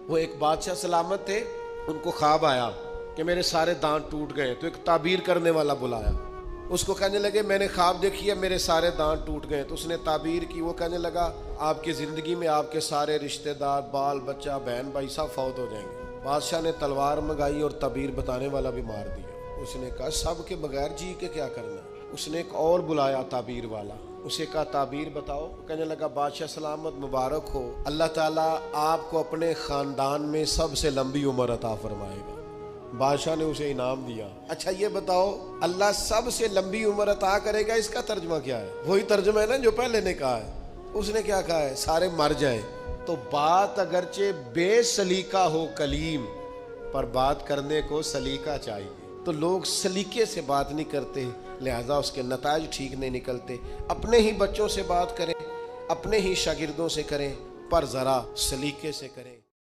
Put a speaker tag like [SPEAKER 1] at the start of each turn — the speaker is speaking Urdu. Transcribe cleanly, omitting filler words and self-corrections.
[SPEAKER 1] وہ ایک بادشاہ سلامت تھے، ان کو خواب آیا کہ میرے سارے دانت ٹوٹ گئے، تو ایک تعبیر کرنے والا بلایا، اس کو کہنے لگے میں نے خواب دیکھی ہے میرے سارے دانت ٹوٹ گئے، تو اس نے تعبیر کی، وہ کہنے لگا آپ کی زندگی میں آپ کے سارے رشتہ دار، بال بچہ، بہن بھائی سب فوت ہو جائیں گے۔ بادشاہ نے تلوار منگائی اور تعبیر بتانے والا بھی مار دیا۔ اس نے کہا سب کے بغیر جی کے کیا کرنا۔ اس نے ایک اور بلایا تعبیر والا، اسے کہا تعبیر بتاؤ، کہنے لگا بادشاہ سلامت مبارک ہو، اللہ تعالیٰ آپ کو اپنے خاندان میں سب سے لمبی عمر عطا فرمائے گا۔ بادشاہ نے اسے انعام دیا۔ اچھا یہ بتاؤ اللہ سب سے لمبی عمر عطا کرے گا، اس کا ترجمہ کیا ہے؟ وہی ترجمہ ہے نا جو پہلے نے کہا ہے۔ اس نے کیا کہا ہے؟ سارے مر جائیں۔ تو بات اگرچہ بے سلیقہ ہو کلیم، پر بات کرنے کو سلیقہ چاہیے۔ تو لوگ سلیقے سے بات نہیں کرتے، لہذا اس کے نتائج ٹھیک نہیں نکلتے۔ اپنے ہی بچوں سے بات کریں، اپنے ہی شاگردوں سے کریں، پر ذرا سلیقے سے کریں۔